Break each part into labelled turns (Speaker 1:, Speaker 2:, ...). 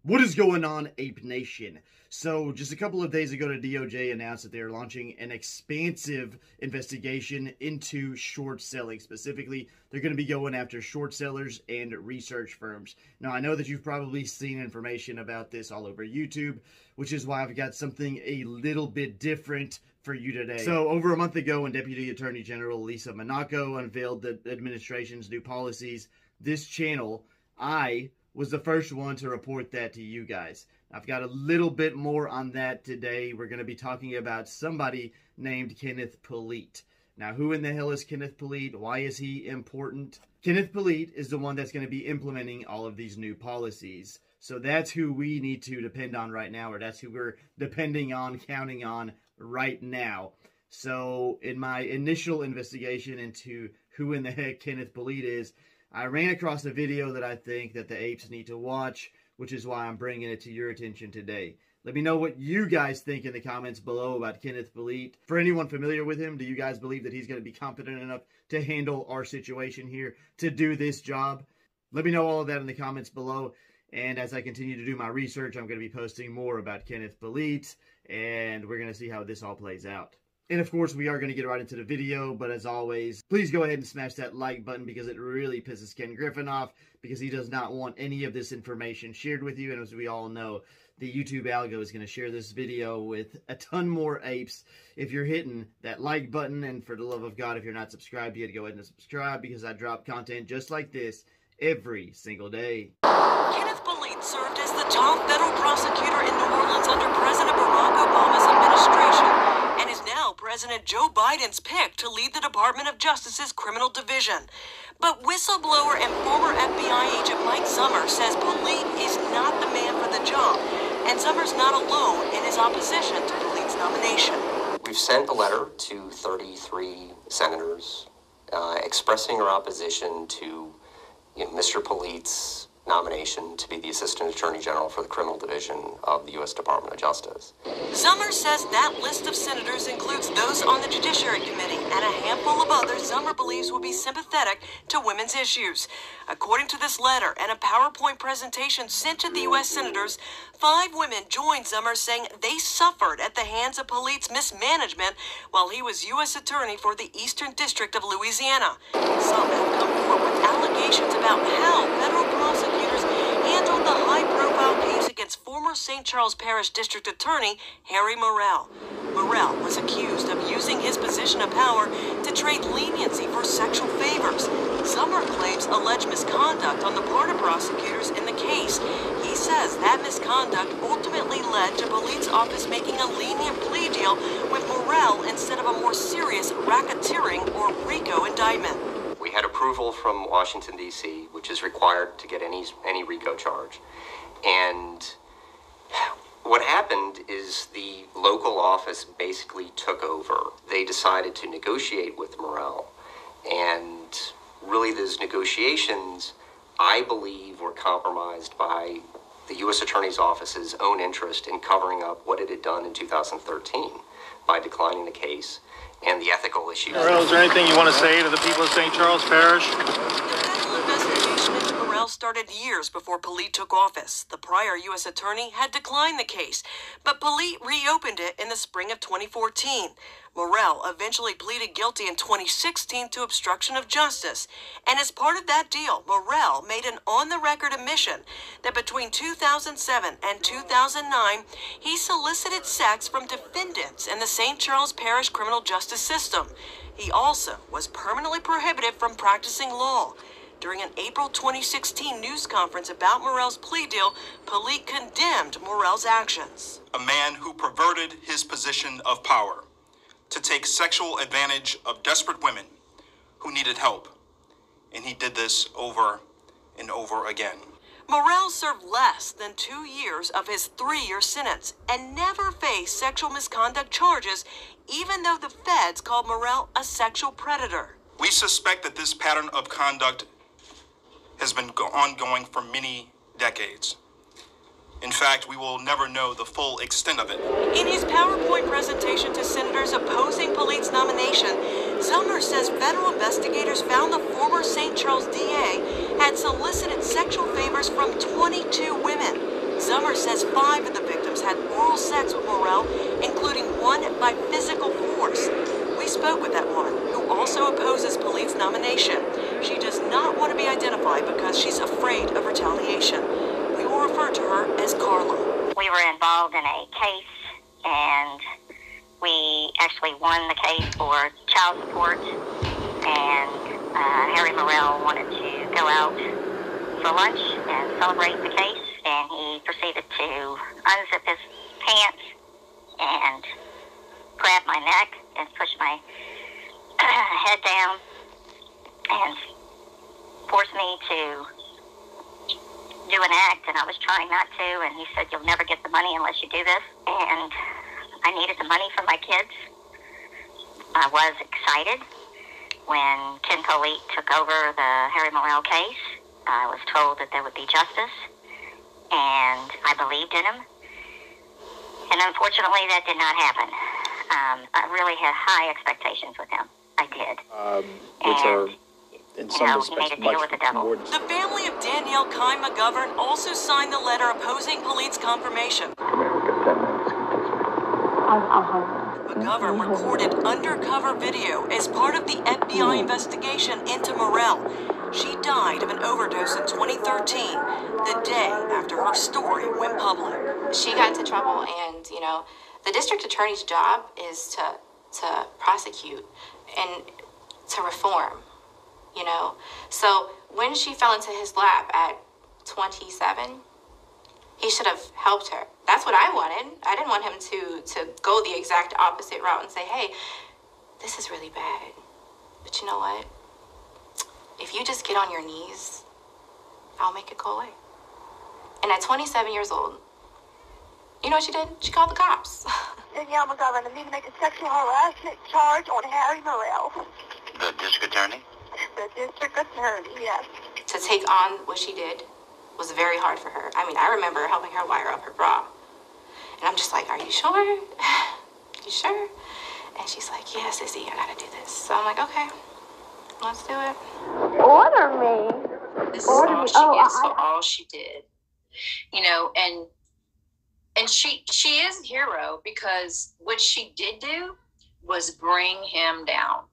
Speaker 1: What is going on, Ape Nation? So, just a couple of days ago, the DOJ announced that they are launching an expansive investigation into short selling. Specifically, they're going to be going after short sellers and research firms. Now, I know that you've probably seen information about this all over YouTube, which is why I've got something a little bit different for you today. So, over a month ago, when Deputy Attorney General Lisa Monaco unveiled the administration's new policies, this channel, I was the first one to report that to you guys. I've got a little bit more on that today. We're going to be talking about somebody named Kenneth Polite. Now, who in the hell is Kenneth Polite? Why is he important? Kenneth Polite is the one that's going to be implementing all of these new policies. So that's who we need to depend on right now, or that's who we're depending on, counting on right now. So in my initial investigation into who in the heck Kenneth Polite is, I ran across a video that I think that the apes need to watch, which is why I'm bringing it to your attention today. Let me know what you guys think in the comments below about Kenneth Polite. For anyone familiar with him, do you guys believe that he's going to be competent enough to handle our situation here, to do this job? Let me know all of that in the comments below. And as I continue to do my research, I'm going to be posting more about Kenneth Polite, and we're going to see how this all plays out. And of course, we are going to get right into the video, but as always, please go ahead and smash that like button because it really pisses Ken Griffin off because he does not want any of this information shared with you. And as we all know, the YouTube algo is going to share this video with a ton more apes if you're hitting that like button. And for the love of God, if you're not subscribed yet, go ahead and subscribe because I drop content just like this every single day.
Speaker 2: Kenneth Polite served as the top federal prosecutor in New Orleans under President Barack Obama's administration, and is now President Joe Biden's pick to lead the Department of Justice's Criminal Division. But whistleblower and former FBI agent Mike Summers says Polite is not the man for the job, and Summers not alone in his opposition to Polite's nomination.
Speaker 3: We've sent a letter to 33 senators expressing our opposition to Mr. Polite's nomination to be the Assistant Attorney General for the Criminal Division of the U.S. Department of Justice.
Speaker 2: Summers says that list of senators includes those on the Judiciary Committee and a handful of others Summers believes will be sympathetic to women's issues. According to this letter and a PowerPoint presentation sent to the U.S. senators, 5 women joined Summers saying they suffered at the hands of Polite's mismanagement while he was U.S. Attorney for the Eastern District of Louisiana. Some have come forward with allegations about how federal prosecutors handled the high-profile case against former St. Charles Parish District Attorney Harry Morrell. Morrell was accused of using his position of power to trade leniency for sexual favors. Summers claims alleged misconduct on the part of prosecutors in the case. He says that misconduct ultimately led to Polite's office making a lenient plea deal with Morrell instead of a more serious racketeering or RICO indictment.
Speaker 3: We had approval from Washington, D.C., which is required to get any RICO charge. And what happened is the local office basically took over. They decided to negotiate with Morrell. And really those negotiations, I believe, were compromised by the U.S. Attorney's Office's own interest in covering up what it had done in 2013 by declining the case and the ethical issues.
Speaker 4: Morrell, is there anything you want to say to the people of St. Charles Parish?
Speaker 2: The federal investigation into Morrell started years before Polite took office. The prior U.S. attorney had declined the case, but Polite reopened it in the spring of 2014. Morrell eventually pleaded guilty in 2016 to obstruction of justice, and as part of that deal, Morrell made an on-the-record admission that between 2007 and 2009, he solicited sex from defendants in the St. Charles Parish criminal justice system. He also was permanently prohibited from practicing law. During an April 2016 news conference about Morrell's plea deal, Polite condemned Morrell's actions.
Speaker 5: A man who perverted his position of power to take sexual advantage of desperate women who needed help. And he did this over and over again.
Speaker 2: Morrell served less than 2 years of his 3-year sentence and never faced sexual misconduct charges, even though the feds called Morrell a sexual predator.
Speaker 5: We suspect that this pattern of conduct has been ongoing for many decades. In fact, we will never know the full extent of it.
Speaker 2: In his PowerPoint presentation to senators opposing Polite's nomination, Summers says federal investigators found the former St. Charles DA had solicited sexual favors from 22 women. Summers says 5 of the victims had oral sex with Morrell, including one by physical force. We spoke with that woman, who also opposes Polite's nomination. She does not want to be identified because she's afraid of retaliation. We will refer to her as Carla.
Speaker 6: We were involved in a case, and we actually won the case for child support, and Harry Morrell wanted to go out for lunch and celebrate the case, and he proceeded to unzip his pants and grab my neck and push my head down and force me to do an act, and I was trying not to, and he said, "You'll never get the money unless you do this," and I needed the money for my kids. I was excited when Ken Polite took over the Harry Morrell case. I was told that there would be justice, and I believed in him, and unfortunately that did not happen. I really had high expectations with him. I did.
Speaker 7: Which are, in some respects,
Speaker 6: he made a deal with the devil.
Speaker 2: The family of Danielle Kine McGovern also signed the letter opposing Polite's confirmation. McGovern recorded undercover video as part of the FBI investigation into Morrell. She died of an overdose in 2013, the day after her story went public.
Speaker 8: She got into trouble, and, you know, the district attorney's job is to prosecute and to reform, you know. So when she fell into his lap at 27, he should have helped her. That's what I wanted. I didn't want him to go the exact opposite route and say, "Hey, this is really bad. But you know what? If you just get on your knees, I'll make it go away." And at 27 years old, you know what she did? She called the cops.
Speaker 9: Danielle McGovern, I need to make a sexual harassment charge on Harry Morrell.
Speaker 10: The district attorney?
Speaker 9: The district attorney, yes.
Speaker 8: To take on what she did was very hard for her. I mean, I remember helping her wire up her bra. And I'm just like, "Are you sure? You sure?" And she's like, "Yeah, sissy, I gotta do this." So I'm like, "Okay, let's do it."
Speaker 9: Order me.
Speaker 11: This is all she gets for all she did. You know, and she is a hero, because what she did do was bring him down.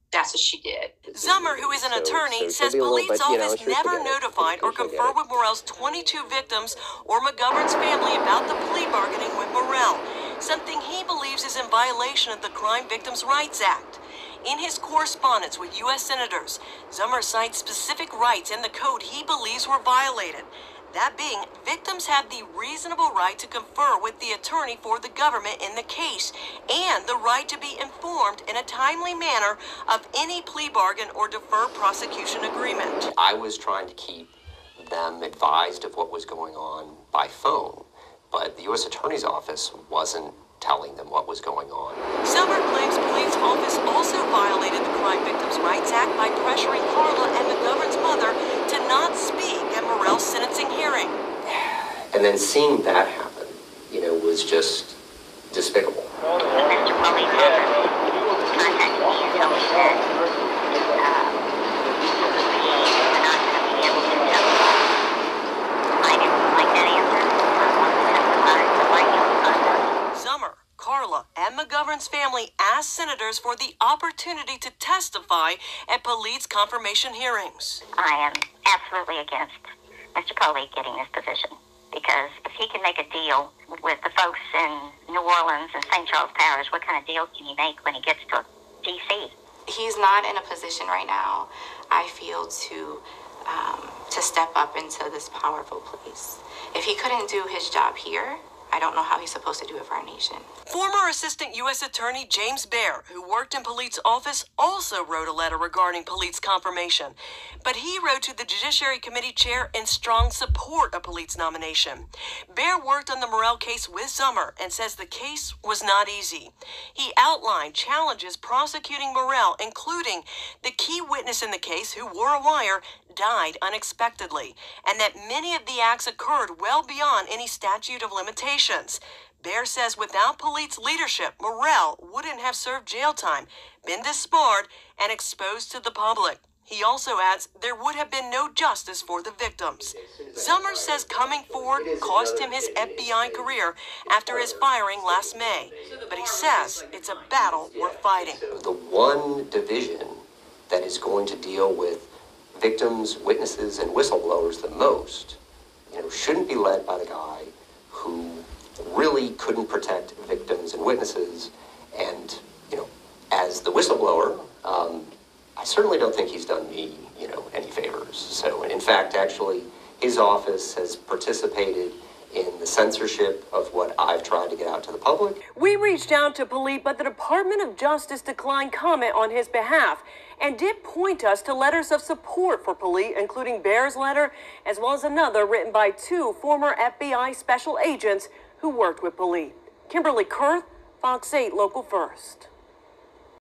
Speaker 11: That's what she did.
Speaker 2: Zummer, who is an attorney, says Polite's office never notified or conferred with Morrell's 22 victims or McGovern's family about the plea bargaining with Morrell, something he believes is in violation of the Crime Victims' Rights Act. In his correspondence with U.S. senators, Zummer cites specific rights in the code he believes were violated. That being, victims have the reasonable right to confer with the attorney for the government in the case, and the right to be informed in a timely manner of any plea bargain or deferred prosecution agreement.
Speaker 3: I was trying to keep them advised of what was going on by phone, but the U.S. Attorney's Office wasn't telling them what was going on.
Speaker 2: Zummer claims Polite's office also violated the Crime Victims' Rights Act by pressuring Carla and McGovern's mother to not speak at Morrell's sentencing hearing.
Speaker 3: And then seeing that happen, you know, was just despicable.
Speaker 6: Mr. Polite contacted me and told me that we were not going to be able to testify. I didn't like that answer. I wanted to testify to my misconduct.
Speaker 2: Zummer, Carla, and McGovern's family asked senators for the opportunity to testify at Polite's confirmation hearings.
Speaker 6: I am absolutely against Mr. Polite getting this position, because if he can make a deal with the folks in New Orleans and St. Charles Parish, what kind of deal can he make when he gets to D.C.?
Speaker 8: He's not in a position right now, I feel, to step up into this powerful place. If he couldn't do his job here, I don't know how he's supposed to do it for our nation.
Speaker 2: Former Assistant U.S. Attorney James Baer, who worked in Polite's office, also wrote a letter regarding Polite's confirmation. But he wrote to the Judiciary Committee chair in strong support of Polite's nomination. Baer worked on the Morrell case with Zummer and says the case was not easy. He outlined challenges prosecuting Morrell, including the key witness in the case, who wore a wire, died unexpectedly, and that many of the acts occurred well beyond any statute of limitations. Baer says without Polite's leadership, Morrell wouldn't have served jail time, been disbarred, and exposed to the public. He also adds there would have been no justice for the victims. Summers says coming forward cost him his FBI career after his firing last May, but he says it's a battle worth fighting.
Speaker 3: The one division that is going to deal with victims, witnesses, and whistleblowers the most, shouldn't be led by the guy who really couldn't protect victims and witnesses. And, as the whistleblower, I certainly don't think he's done me, any favors. So, and in fact, actually, his office has participated in the censorship of what I've tried to get out to the public.
Speaker 2: We reached out to Polite, but the Department of Justice declined comment on his behalf and did point us to letters of support for Polite, including Bear's letter, as well as another written by 2 former FBI special agents who worked with Polite. Kimberly Kurth, Fox 8 Local First.